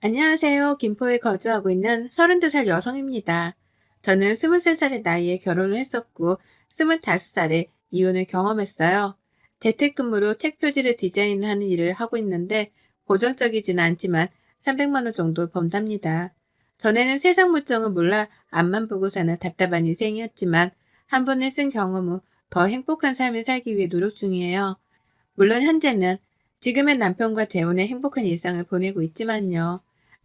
안녕하세요. 김포에 거주하고 있는 32살 여성입니다. 저는 23살의 나이에 결혼을 했었고 25살에 이혼을 경험했어요. 재택근무로 책 표지를 디자인하는 일을 하고 있는데 고정적이지는 않지만 300만 원 정도 번답니다. 전에는 세상 물정을 몰라 앞만 보고 사는 답답한 인생이었지만 한 번을 쓴 경험 후 더 행복한 삶을 살기 위해 노력 중이에요. 물론 현재는 지금의 남편과 재혼의 행복한 일상을 보내고 있지만요.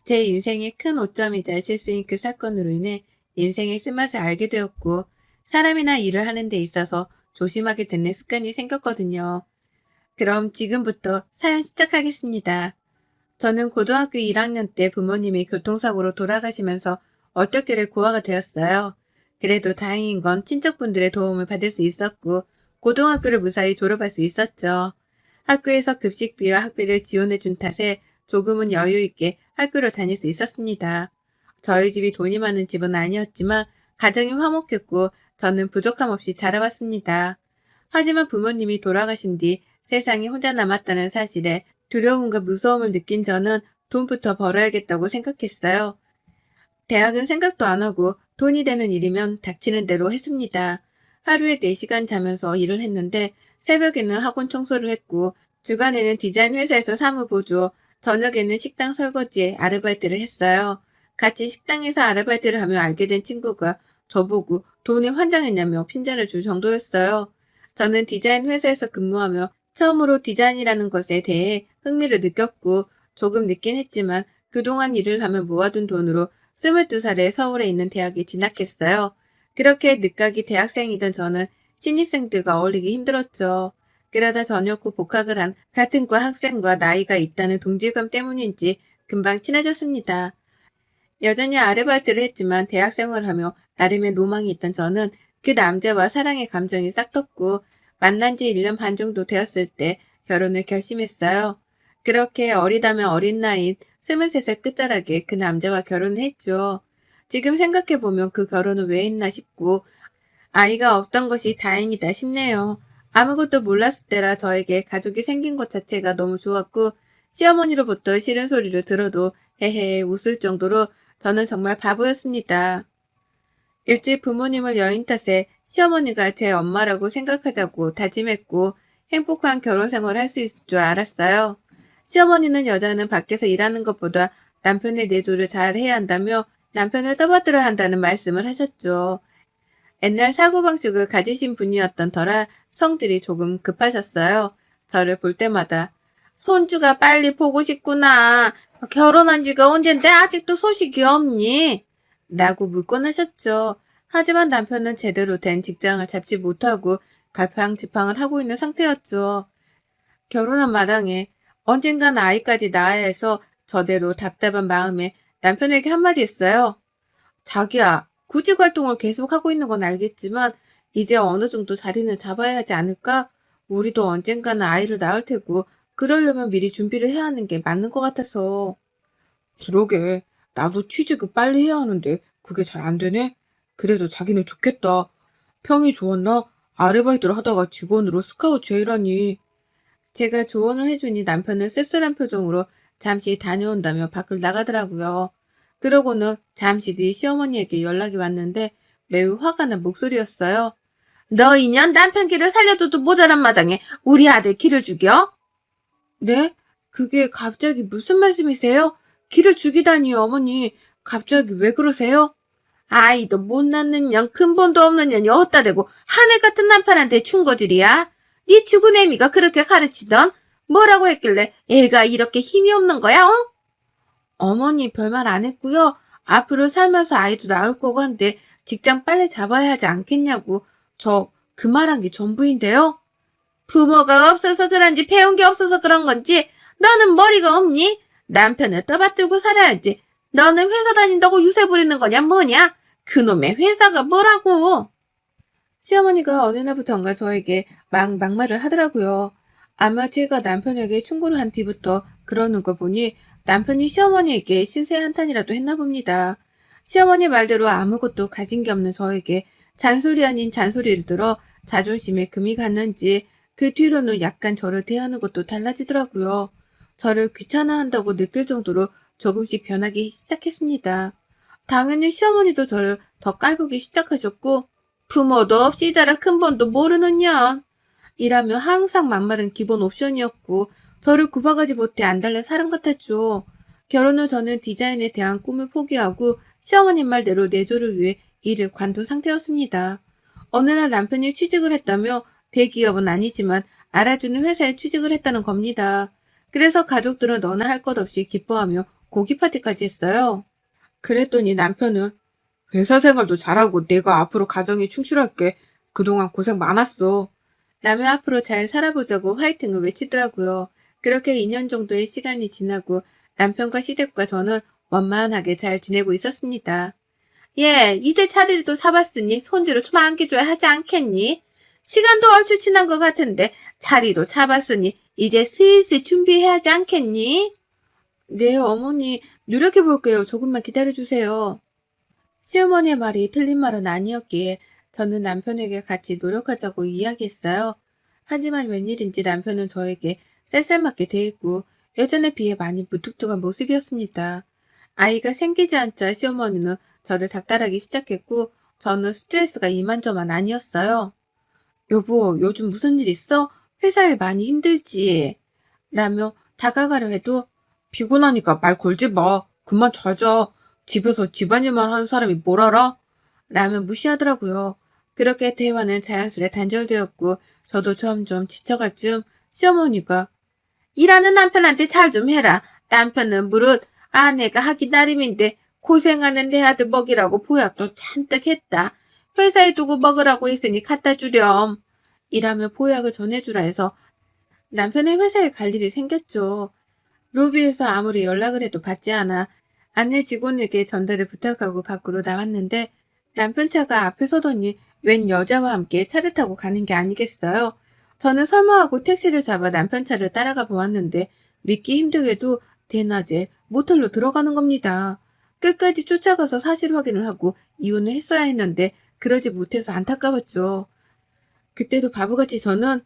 제 인생의 큰 오점이자 실수인 그 사건으로 인해 인생의 쓴맛을 알게 되었고 사람이나 일을 하는 데 있어서 조심하게 되는 습관이 생겼거든요. 그럼 지금부터 사연 시작하겠습니다. 저는 고등학교 1학년 때 부모님이 교통사고로 돌아가시면서 얼떨결에 고아가 되었어요. 그래도 다행인 건 친척분들의 도움을 받을 수 있었고 고등학교를 무사히 졸업할 수 있었죠. 학교에서 급식비와 학비를 지원해준 탓에 조금은 여유 있게 학교를 다닐 수 있었습니다. 저희 집이 돈이 많은 집은 아니었지만 가정이 화목했고 저는 부족함 없이 자라왔습니다. 하지만 부모님이 돌아가신 뒤 세상에 혼자 남았다는 사실에 두려움과 무서움을 느낀 저는 돈부터 벌어야겠다고 생각했어요. 대학은 생각도 안 하고 돈이 되는 일이면 닥치는 대로 했습니다. 하루에 4시간 자면서 일을 했는데 새벽에는 학원 청소를 했고 주간에는 디자인 회사에서 사무 보조, 저녁에는 식당 설거지에 아르바이트를 했어요. 같이 식당에서 아르바이트를 하며 알게 된 친구가 저보고 돈이 환장했냐며 핀잔을 줄 정도였어요. 저는 디자인 회사에서 근무하며 처음으로 디자인이라는 것에 대해 흥미를 느꼈고 조금 늦긴 했지만 그동안 일을 하며 모아둔 돈으로 22살에 서울에 있는 대학에 진학했어요. 그렇게 늦가기 대학생이던 저는 신입생들과 어울리기 힘들었죠. 그러다 저녁 후 복학을 한 같은 과 학생과 나이가 있다는 동질감 때문인지 금방 친해졌습니다. 여전히 아르바이트를 했지만 대학 생활을 하며 나름의 로망이 있던 저는 그 남자와 사랑의 감정이 싹텄고 만난 지 1년 반 정도 되었을 때 결혼을 결심했어요. 그렇게 어리다면 어린 나이인 23살 끝자락에 그 남자와 결혼을 했죠. 지금 생각해보면 그 결혼을 왜 했나 싶고 아이가 없던 것이 다행이다 싶네요. 아무것도 몰랐을 때라 저에게 가족이 생긴 것 자체가 너무 좋았고 시어머니로부터 싫은 소리를 들어도 헤헤 웃을 정도로 저는 정말 바보였습니다. 일찍 부모님을 여인 탓에 시어머니가 제 엄마라고 생각하자고 다짐했고 행복한 결혼 생활을 할 수 있을 줄 알았어요. 시어머니는 여자는 밖에서 일하는 것보다 남편의 내조를 잘 해야 한다며 남편을 떠받들어야 한다는 말씀을 하셨죠. 옛날 사고방식을 가지신 분이었던 터라 성질이 조금 급하셨어요. 저를 볼 때마다 손주가 빨리 보고 싶구나. 결혼한 지가 언젠데 아직도 소식이 없니? 라고 묻곤 하셨죠. 하지만 남편은 제대로 된 직장을 잡지 못하고 갈팡지팡을 하고 있는 상태였죠. 결혼한 마당에 언젠간 아이까지 낳아야 해서 저대로 답답한 마음에 남편에게 한마디 했어요. 자기야, 구직 활동을 계속하고 있는 건 알겠지만 이제 어느 정도 자리는 잡아야 하지 않을까? 우리도 언젠가는 아이를 낳을 테고 그러려면 미리 준비를 해야 하는 게 맞는 것 같아서. 그러게, 나도 취직을 빨리 해야 하는데 그게 잘 안 되네? 그래도 자기는 좋겠다. 평이 좋았나? 아르바이트를 하다가 직원으로 스카우트 제의라니. 제가 조언을 해주니 남편은 씁쓸한 표정으로 잠시 다녀온다며 밖을 나가더라고요. 그러고는 잠시 뒤 시어머니에게 연락이 왔는데 매우 화가 난 목소리였어요. 너 인연 남편 길을 살려줘도 모자란 마당에 우리 아들 길을 죽여? 네? 그게 갑자기 무슨 말씀이세요? 길을 죽이다니요, 어머니. 갑자기 왜 그러세요? 아이도 못 낳는 년, 근본도 없는 년이 어디다 대고 하늘 같은 남편한테 충고질이야? 네 죽은 애미가 그렇게 가르치던 뭐라고 했길래 애가 이렇게 힘이 없는 거야, 어? 어머니 별말 안 했고요. 앞으로 살면서 아이도 낳을 거고 한데 직장 빨리 잡아야 하지 않겠냐고. 저 그 말한 게 전부인데요. 부모가 없어서 그런지 배운 게 없어서 그런 건지 너는 머리가 없니? 남편을 떠받들고 살아야지. 너는 회사 다닌다고 유세 부리는 거냐 뭐냐? 그놈의 회사가 뭐라고. 시어머니가 어느 날부턴가 저에게 막말을 하더라고요. 아마 제가 남편에게 충고를 한 뒤부터 그러는 걸 보니 남편이 시어머니에게 신세 한탄이라도 했나 봅니다. 시어머니 말대로 아무것도 가진 게 없는 저에게 잔소리 아닌 잔소리를 들어 자존심에 금이 갔는지 그 뒤로는 약간 저를 대하는 것도 달라지더라고요. 저를 귀찮아한다고 느낄 정도로 조금씩 변하기 시작했습니다. 당연히 시어머니도 저를 더 깔보기 시작하셨고, 부모도 없이 자라 큰본도 모르는 년 이라며 항상 막말은 기본 옵션이었고 저를 구박하지 못해 안달난 사람 같았죠. 결혼 후 저는 디자인에 대한 꿈을 포기하고 시어머님 말대로 내조를 위해 일을 관둔 상태였습니다. 어느 날 남편이 취직을 했다며 대기업은 아니지만 알아주는 회사에 취직을 했다는 겁니다. 그래서 가족들은 너나 할 것 없이 기뻐하며 고기 파티까지 했어요. 그랬더니 남편은 회사 생활도 잘하고 내가 앞으로 가정에 충실할게. 그동안 고생 많았어. 라며 앞으로 잘 살아보자고 화이팅을 외치더라고요. 그렇게 2년 정도의 시간이 지나고 남편과 시댁과 저는 원만하게 잘 지내고 있었습니다. 예, 이제 차들도 사봤으니 손주로 좀 안겨줘야 하지 않겠니? 시간도 얼추 지난 것 같은데 자리도 잡았으니 이제 슬슬 준비해야 하지 않겠니? 네, 어머니, 노력해볼게요. 조금만 기다려주세요. 시어머니의 말이 틀린 말은 아니었기에 저는 남편에게 같이 노력하자고 이야기했어요. 하지만 웬일인지 남편은 저에게 쌀쌀맞게 대했고 예전에 비해 많이 무뚝뚝한 모습이었습니다. 아이가 생기지 않자 시어머니는 저를 닥달하기 시작했고 저는 스트레스가 이만저만 아니었어요. 여보, 요즘 무슨 일 있어? 회사에 많이 힘들지? 라며 다가가려 해도 피곤하니까 말 걸지 마. 그만 자자. 집에서 집안일만 하는 사람이 뭘 알아? 라며 무시하더라고요. 그렇게 대화는 자연스레 단절되었고 저도 점점 지쳐갈 즈음 시어머니가 일하는 남편한테 잘 좀 해라. 남편은 무릇 아내가 하기 나름인데 고생하는 내 아들 먹이라고 보약도 잔뜩 했다. 회사에 두고 먹으라고 했으니 갖다 주렴. 이라며 보약을 전해주라 해서 남편의 회사에 갈 일이 생겼죠. 로비에서 아무리 연락을 해도 받지 않아 아내 직원에게 전달을 부탁하고 밖으로 나왔는데 남편 차가 앞에 서더니 웬 여자와 함께 차를 타고 가는 게 아니겠어요. 저는 설마하고 택시를 잡아 남편 차를 따라가 보았는데 믿기 힘들게도 대낮에 모텔로 들어가는 겁니다. 끝까지 쫓아가서 사실 확인을 하고 이혼을 했어야 했는데 그러지 못해서 안타까웠죠. 그때도 바보같이 저는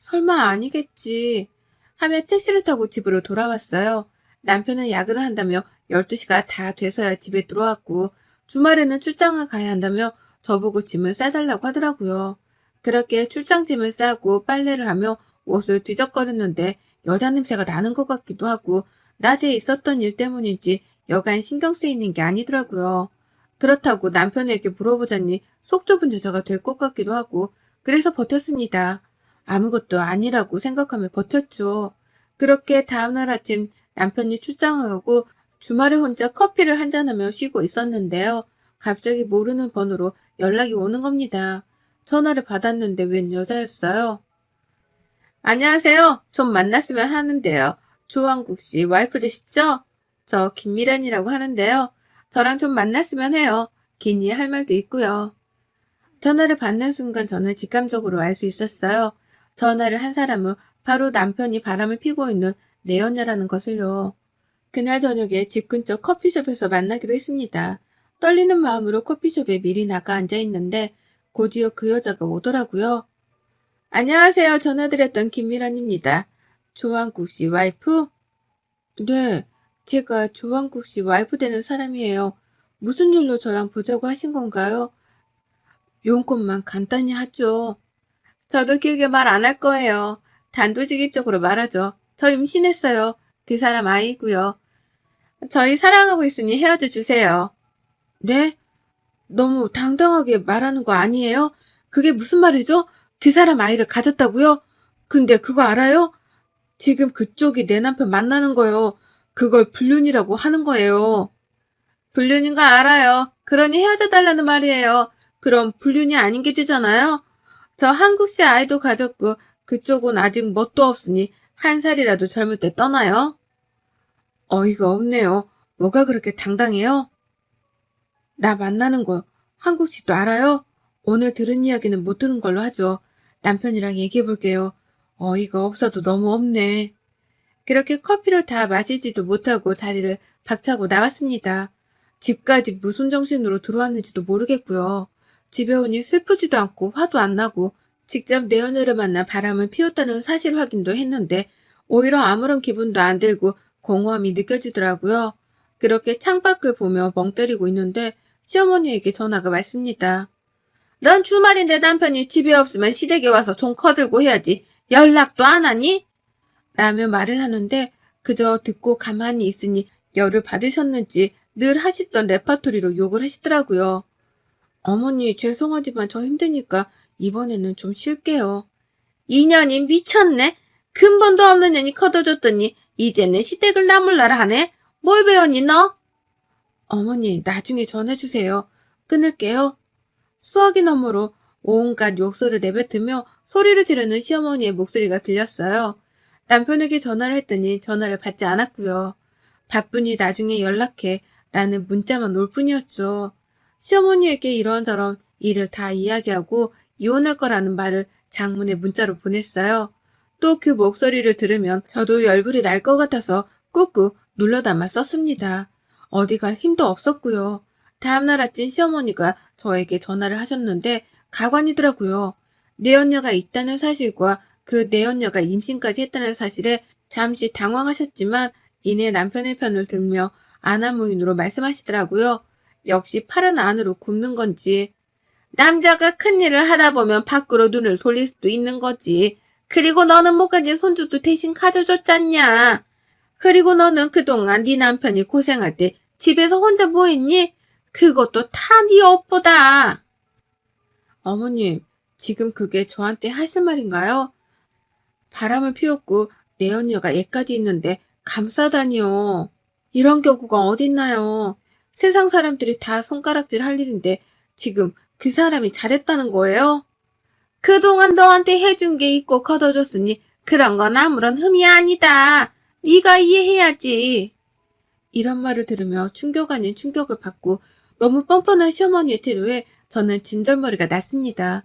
설마 아니겠지 하며 택시를 타고 집으로 돌아왔어요. 남편은 야근을 한다며 12시가 다 돼서야 집에 들어왔고 주말에는 출장을 가야 한다며 저보고 짐을 싸달라고 하더라고요. 그렇게 출장짐을 싸고 빨래를 하며 옷을 뒤적거렸는데 여자 냄새가 나는 것 같기도 하고 낮에 있었던 일 때문인지 여간 신경 쓰이는 게 아니더라고요. 그렇다고 남편에게 물어보자니 속 좁은 여자가 될 것 같기도 하고 그래서 버텼습니다. 아무것도 아니라고 생각하며 버텼죠. 그렇게 다음날 아침 남편이 출장을 가고 주말에 혼자 커피를 한잔하며 쉬고 있었는데요. 갑자기 모르는 번호로 연락이 오는 겁니다. 전화를 받았는데 웬 여자였어요. 안녕하세요. 좀 만났으면 하는데요. 조한국 씨 와이프 되시죠? 저 김미란이라고 하는데요. 저랑 좀 만났으면 해요. 긴이 할 말도 있고요. 전화를 받는 순간 저는 직감적으로 알 수 있었어요. 전화를 한 사람은 바로 남편이 바람을 피고 있는 내 여녀라는 것을요. 그날 저녁에 집 근처 커피숍에서 만나기로 했습니다. 떨리는 마음으로 커피숍에 미리 나가 앉아있는데 곧이어 그 여자가 오더라고요. 안녕하세요. 전화드렸던 김미란입니다. 조한국 씨 와이프? 네, 제가 조한국 씨 와이프 되는 사람이에요. 무슨 일로 저랑 보자고 하신 건가요? 용건만 간단히 하죠. 저도 길게 말 안 할 거예요. 단도직입적으로 말하죠. 저 임신했어요. 그 사람 아이고요. 저희 사랑하고 있으니 헤어져 주세요. 네? 너무 당당하게 말하는 거 아니에요? 그게 무슨 말이죠? 그 사람 아이를 가졌다고요? 근데 그거 알아요? 지금 그쪽이 내 남편 만나는 거요. 그걸 불륜이라고 하는 거예요. 불륜인 거 알아요. 그러니 헤어져 달라는 말이에요. 그럼 불륜이 아닌 게 되잖아요. 저 한국식 아이도 가졌고 그쪽은 아직 뭣도 없으니 한 살이라도 젊을 때 떠나요. 어이가 없네요. 뭐가 그렇게 당당해요? 나 만나는 거 한국식도 알아요? 오늘 들은 이야기는 못 들은 걸로 하죠. 남편이랑 얘기해 볼게요. 어이가 없어도 너무 없네. 그렇게 커피를 다 마시지도 못하고 자리를 박차고 나왔습니다. 집까지 무슨 정신으로 들어왔는지도 모르겠고요. 집에 오니 슬프지도 않고 화도 안 나고 직접 내 연애를 만나 바람을 피웠다는 사실 확인도 했는데 오히려 아무런 기분도 안 들고 공허함이 느껴지더라고요. 그렇게 창밖을 보며 멍 때리고 있는데 시어머니에게 전화가 왔습니다. 넌 주말인데 남편이 집에 없으면 시댁에 와서 좀 커들고 해야지. 연락도 안 하니? 라며 말을 하는데 그저 듣고 가만히 있으니 열을 받으셨는지 늘 하시던 레파토리로 욕을 하시더라고요. 어머니 죄송하지만 저 힘드니까 이번에는 좀 쉴게요. 이 년이 미쳤네. 근본도 없는 년이 커둬줬더니 이제는 시댁을 나몰라라 하네. 뭘 배웠니 너? 어머니 나중에 전해주세요. 끊을게요. 수화기 너머로 온갖 욕설을 내뱉으며 소리를 지르는 시어머니의 목소리가 들렸어요. 남편에게 전화를 했더니 전화를 받지 않았고요. 바쁘니 나중에 연락해 라는 문자만 올 뿐이었죠. 시어머니에게 이런저런 일을 다 이야기하고 이혼할 거라는 말을 장문의 문자로 보냈어요. 또 그 목소리를 들으면 저도 열불이 날 것 같아서 꾹꾹 눌러 담아 썼습니다. 어디가 힘도 없었고요. 다음날 아침 시어머니가 저에게 전화를 하셨는데 가관이더라고요. 내연녀가 있다는 사실과 그 내연녀가 임신까지 했다는 사실에 잠시 당황하셨지만 이내 남편의 편을 들며 아나무인으로 말씀하시더라고요. 역시 팔은 안으로 굽는 건지. 남자가 큰일을 하다 보면 밖으로 눈을 돌릴 수도 있는 거지. 그리고 너는 못 가진 손주도 대신 가져줬잖냐. 그리고 너는 그동안 네 남편이 고생할 때 집에서 혼자 뭐 했니? 그것도 다 네 업보다. 어머님, 지금 그게 저한테 하실 말인가요? 바람을 피웠고 내연녀가 애까지 있는데 감싸다니요. 이런 경우가 어딨나요? 세상 사람들이 다 손가락질 할 일인데 지금 그 사람이 잘했다는 거예요? 그동안 너한테 해준 게 있고 걷어줬으니 그런 건 아무런 흠이 아니다. 네가 이해해야지. 이런 말을 들으며 충격 아닌 충격을 받고 너무 뻔뻔한 시어머니의 태도에 저는 진절머리가 났습니다.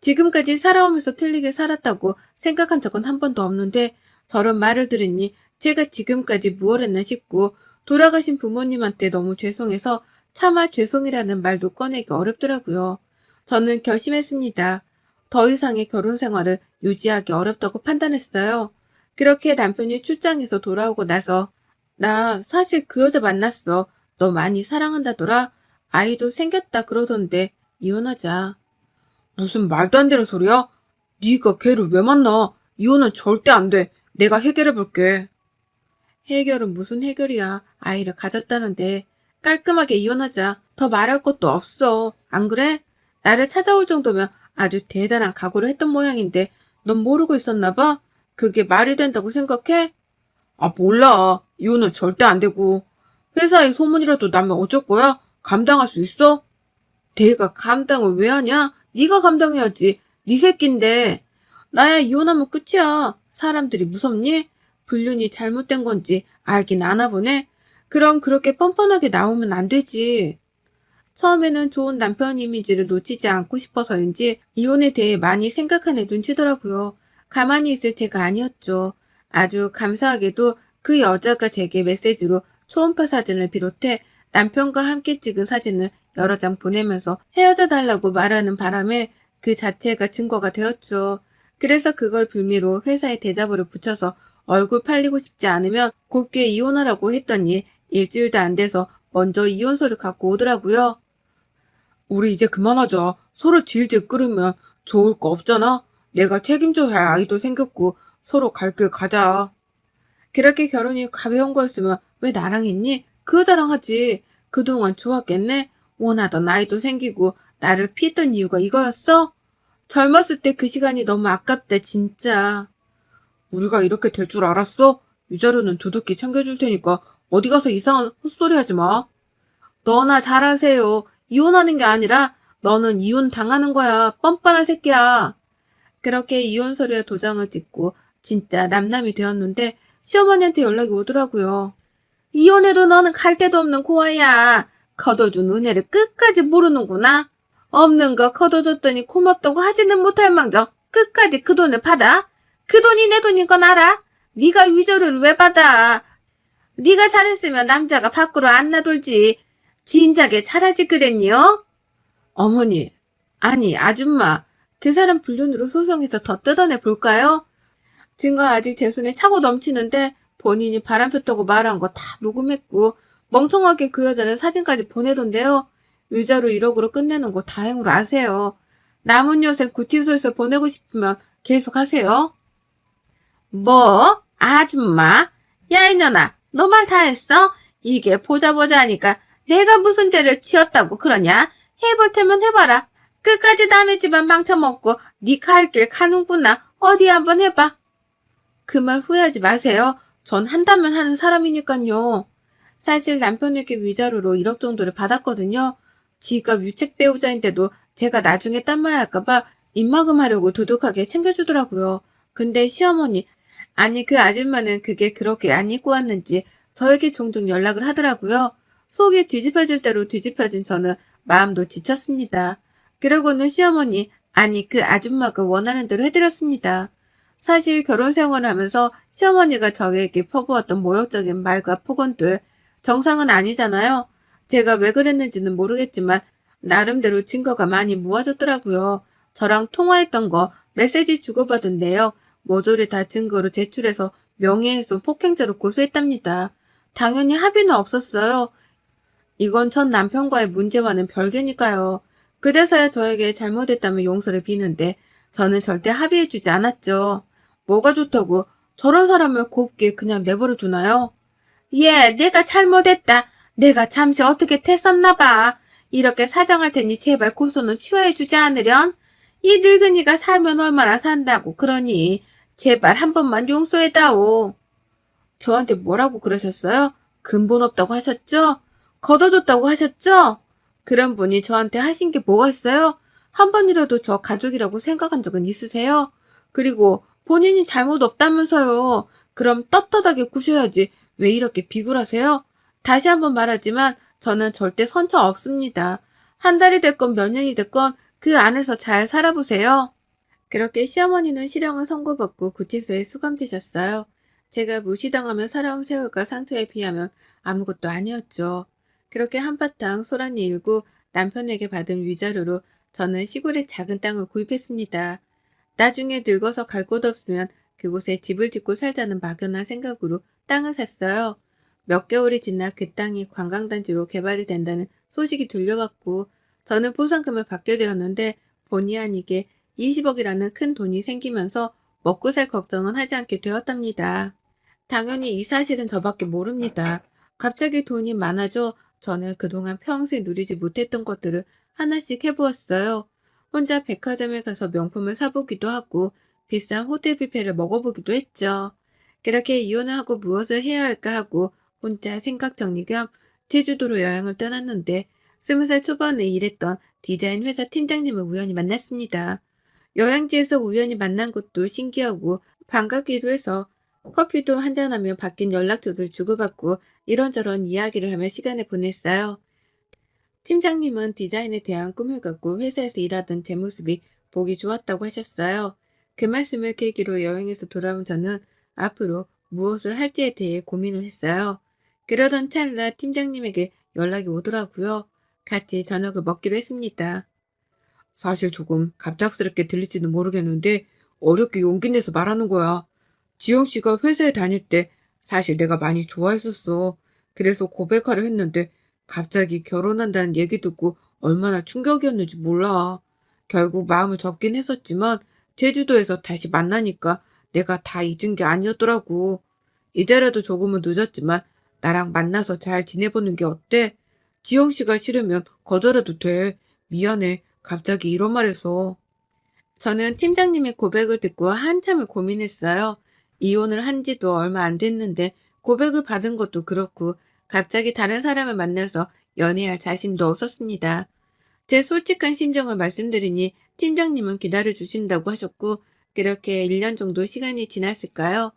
지금까지 살아오면서 틀리게 살았다고 생각한 적은 한 번도 없는데 저런 말을 들으니 제가 지금까지 무엇 했나 싶고 돌아가신 부모님한테 너무 죄송해서 차마 죄송이라는 말도 꺼내기 어렵더라고요. 저는 결심했습니다. 더 이상의 결혼 생활을 유지하기 어렵다고 판단했어요. 그렇게 남편이 출장에서 돌아오고 나서 나 사실 그 여자 만났어. 너 많이 사랑한다더라. 아이도 생겼다 그러던데 이혼하자. 무슨 말도 안 되는 소리야? 네가 걔를 왜 만나? 이혼은 절대 안 돼. 내가 해결해 볼게. 해결은 무슨 해결이야. 아이를 가졌다는데. 깔끔하게 이혼하자. 더 말할 것도 없어. 안 그래? 나를 찾아올 정도면 아주 대단한 각오를 했던 모양인데 넌 모르고 있었나 봐? 그게 말이 된다고 생각해? 아, 몰라. 이혼은 절대 안 되고. 회사에 소문이라도 나면 어쩔 거야? 감당할 수 있어? 내가 감당을 왜 하냐? 네가 감당해야지. 네 새끼인데. 나야 이혼하면 끝이야. 사람들이 무섭니? 불륜이 잘못된 건지 알긴 아나 보네. 그럼 그렇게 뻔뻔하게 나오면 안 되지. 처음에는 좋은 남편 이미지를 놓치지 않고 싶어서인지 이혼에 대해 많이 생각한 애 눈치더라고요. 가만히 있을 제가 아니었죠. 아주 감사하게도 그 여자가 제게 메시지로 초음파 사진을 비롯해 남편과 함께 찍은 사진을 여러 장 보내면서 헤어져 달라고 말하는 바람에 그 자체가 증거가 되었죠. 그래서 그걸 빌미로 회사에 대자보를 붙여서 얼굴 팔리고 싶지 않으면 곱게 이혼하라고 했더니 일주일도 안 돼서 먼저 이혼서를 갖고 오더라고요. 우리 이제 그만하자. 서로 질질 끌으면 좋을 거 없잖아. 내가 책임져야 할 아이도 생겼고 서로 갈 길 가자. 그렇게 결혼이 가벼운 거였으면 왜 나랑 했니? 그 여자랑 하지. 그동안 좋았겠네? 원하던 아이도 생기고 나를 피했던 이유가 이거였어? 젊었을 때 그 시간이 너무 아깝다 진짜. 우리가 이렇게 될 줄 알았어? 유자료는 두둑히 챙겨줄 테니까 어디 가서 이상한 헛소리 하지 마. 너나 잘하세요. 이혼하는 게 아니라 너는 이혼 당하는 거야. 뻔뻔한 새끼야. 그렇게 이혼 서류에 도장을 찍고 진짜 남남이 되었는데 시어머니한테 연락이 오더라고요. 이혼해도 너는 갈 데도 없는 고아야. 거둬준 은혜를 끝까지 모르는구나. 없는 거 거둬줬더니 고맙다고 하지는 못할 망정 끝까지 그 돈을 받아? 그 돈이 내 돈인 건 알아? 네가 위조를 왜 받아? 네가 잘했으면 남자가 밖으로 안 나돌지. 진작에 잘하지 그랬니요? 어머니, 아니 아줌마, 그 사람 불륜으로 소송해서 더 뜯어내 볼까요? 증거 아직 제 손에 차고 넘치는데 본인이 바람 폈다고 말한 거 다 녹음했고 멍청하게 그 여자는 사진까지 보내던데요. 위자료 1억으로 끝내는 거 다행으로 아세요. 남은 여생 구치소에서 보내고 싶으면 계속 하세요. 뭐? 아줌마? 야, 이년아, 너 말 다 했어? 이게 보자 하니까 내가 무슨 죄를 지었다고 그러냐? 해볼 테면 해봐라. 끝까지 남의 집안 망쳐먹고 니 갈 길 가는구나. 어디 한번 해봐. 그 말 후회하지 마세요. 전 한다면 하는 사람이니까요. 사실 남편에게 위자료로 1억 정도를 받았거든요. 지가 위책 배우자인데도 제가 나중에 딴 말 할까봐 입막음하려고 두둑하게 챙겨주더라고요. 근데 시어머니, 아니 그 아줌마는 그게 그렇게 안 입고 왔는지 저에게 종종 연락을 하더라고요. 속이 뒤집혀질 대로 뒤집혀진 저는 마음도 지쳤습니다. 그러고는 시어머니, 아니 그 아줌마가 원하는 대로 해드렸습니다. 사실 결혼 생활을 하면서 시어머니가 저에게 퍼부었던 모욕적인 말과 폭언들 정상은 아니잖아요. 제가 왜 그랬는지는 모르겠지만 나름대로 증거가 많이 모아졌더라고요. 저랑 통화했던 거 메시지 주고받은데요. 모조리 다 증거로 제출해서 명예훼손 폭행죄로 고소했답니다. 당연히 합의는 없었어요. 이건 전 남편과의 문제와는 별개니까요. 그제서야 저에게 잘못했다면 용서를 비는데 저는 절대 합의해주지 않았죠. 뭐가 좋다고 저런 사람을 곱게 그냥 내버려 두나요? 예, 내가 잘못했다. 내가 잠시 어떻게 됐었나 봐. 이렇게 사정할 테니 제발 고소는 취하해주지 않으련? 이 늙은이가 살면 얼마나 산다고 그러니 제발 한 번만 용서해다오. 저한테 뭐라고 그러셨어요? 근본 없다고 하셨죠? 걷어줬다고 하셨죠? 그런 분이 저한테 하신 게 뭐가 있어요? 한 번이라도 저 가족이라고 생각한 적은 있으세요? 그리고 본인이 잘못 없다면서요. 그럼 떳떳하게 구셔야지 왜 이렇게 비굴하세요? 다시 한번 말하지만 저는 절대 선처 없습니다. 한 달이 됐건 몇 년이 됐건 그 안에서 잘 살아보세요. 그렇게 시어머니는 실형을 선고받고 구치소에 수감되셨어요. 제가 무시당하며 살아온 세월과 상처에 비하면 아무것도 아니었죠. 그렇게 한바탕 소란이 일고 남편에게 받은 위자료로 저는 시골에 작은 땅을 구입했습니다. 나중에 늙어서 갈 곳 없으면 그곳에 집을 짓고 살자는 막연한 생각으로 땅을 샀어요. 몇 개월이 지나 그 땅이 관광단지로 개발이 된다는 소식이 들려왔고 저는 보상금을 받게 되었는데 본의 아니게 20억이라는 큰 돈이 생기면서 먹고 살 걱정은 하지 않게 되었답니다. 당연히 이 사실은 저밖에 모릅니다. 갑자기 돈이 많아져 저는 그동안 평생 누리지 못했던 것들을 하나씩 해보았어요. 혼자 백화점에 가서 명품을 사보기도 하고 비싼 호텔 뷔페를 먹어보기도 했죠. 그렇게 이혼을 하고 무엇을 해야 할까 하고 혼자 생각 정리 겸 제주도로 여행을 떠났는데 20살 초반에 일했던 디자인 회사 팀장님을 우연히 만났습니다. 여행지에서 우연히 만난 것도 신기하고 반갑기도 해서 커피도 한잔하며 바뀐 연락처도 주고받고 이런저런 이야기를 하며 시간을 보냈어요. 팀장님은 디자인에 대한 꿈을 갖고 회사에서 일하던 제 모습이 보기 좋았다고 하셨어요. 그 말씀을 계기로 여행에서 돌아온 저는 앞으로 무엇을 할지에 대해 고민을 했어요. 그러던 찰나 팀장님에게 연락이 오더라고요. 같이 저녁을 먹기로 했습니다. 사실 조금 갑작스럽게 들릴지는 모르겠는데 어렵게 용기 내서 말하는 거야. 지영 씨가 회사에 다닐 때 사실 내가 많이 좋아했었어. 그래서 고백하려 했는데 갑자기 결혼한다는 얘기 듣고 얼마나 충격이었는지 몰라. 결국 마음을 접긴 했었지만 제주도에서 다시 만나니까 내가 다 잊은 게 아니었더라고. 이제라도 조금은 늦었지만 나랑 만나서 잘 지내보는 게 어때? 지영 씨가 싫으면 거절해도 돼. 미안해. 갑자기 이런 말해서. 저는 팀장님의 고백을 듣고 한참을 고민했어요. 이혼을 한 지도 얼마 안 됐는데 고백을 받은 것도 그렇고 갑자기 다른 사람을 만나서 연애할 자신도 없었습니다. 제 솔직한 심정을 말씀드리니 팀장님은 기다려주신다고 하셨고 그렇게 1년 정도 시간이 지났을까요?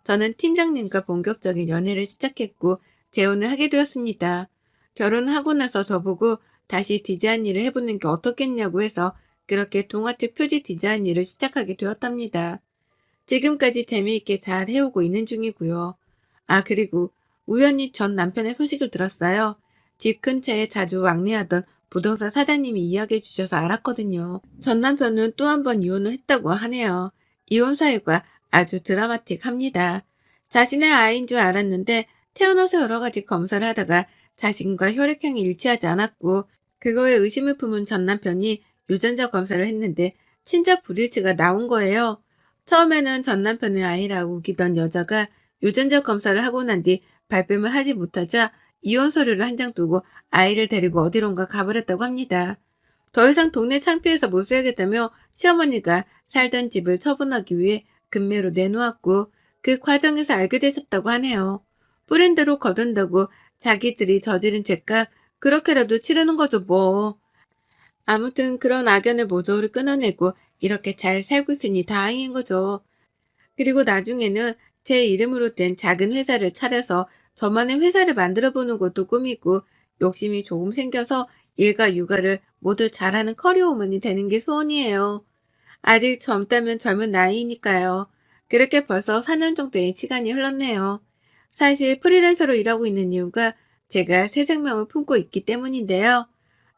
저는 팀장님과 본격적인 연애를 시작했고 재혼을 하게 되었습니다. 결혼하고 나서 저보고 다시 디자인 일을 해보는 게 어떻겠냐고 해서 그렇게 동화책 표지 디자인 일을 시작하게 되었답니다. 지금까지 재미있게 잘 해오고 있는 중이고요. 아, 그리고 우연히 전 남편의 소식을 들었어요. 집 근처에 자주 왕래하던 부동산 사장님이 이야기해 주셔서 알았거든요. 전 남편은 또 한 번 이혼을 했다고 하네요. 이혼 사유가 아주 드라마틱합니다. 자신의 아이인 줄 알았는데 태어나서 여러 가지 검사를 하다가 자신과 혈액형이 일치하지 않았고 그거에 의심을 품은 전 남편이 유전자 검사를 했는데 진짜 불일치가 나온 거예요. 처음에는 전 남편을 아이라고 우기던 여자가 유전자 검사를 하고 난 뒤 발뺌을 하지 못하자 이혼 서류를 한 장 두고 아이를 데리고 어디론가 가버렸다고 합니다. 더 이상 동네 창피해서 못 살겠다며 시어머니가 살던 집을 처분하기 위해 금매로 내놓았고 그 과정에서 알게 되셨다고 하네요. 뿌린 대로 거둔다고 자기들이 저지른 죄값 그렇게라도 치르는 거죠 뭐. 아무튼 그런 악연을 모조리 끊어내고 이렇게 잘 살고 있으니 다행인 거죠. 그리고 나중에는 제 이름으로 된 작은 회사를 차려서 저만의 회사를 만들어 보는 것도 꿈이고 욕심이 조금 생겨서 일과 육아를 모두 잘하는 커리어우먼이 되는 게 소원이에요. 아직 젊다면 젊은 나이니까요. 그렇게 벌써 4년 정도의 시간이 흘렀네요. 사실 프리랜서로 일하고 있는 이유가 제가 새 생명을 품고 있기 때문인데요.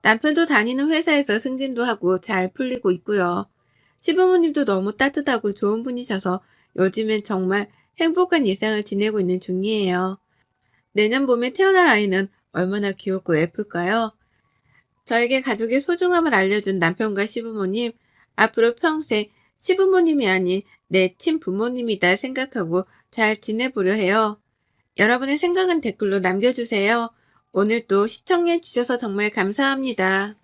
남편도 다니는 회사에서 승진도 하고 잘 풀리고 있고요. 시부모님도 너무 따뜻하고 좋은 분이셔서 요즘엔 정말 행복한 일상을 지내고 있는 중이에요. 내년 봄에 태어날 아이는 얼마나 귀엽고 예쁠까요? 저에게 가족의 소중함을 알려준 남편과 시부모님, 앞으로 평생 시부모님이 아닌 내 친부모님이다 생각하고 잘 지내보려 해요. 여러분의 생각은 댓글로 남겨주세요. 오늘도 시청해주셔서 정말 감사합니다.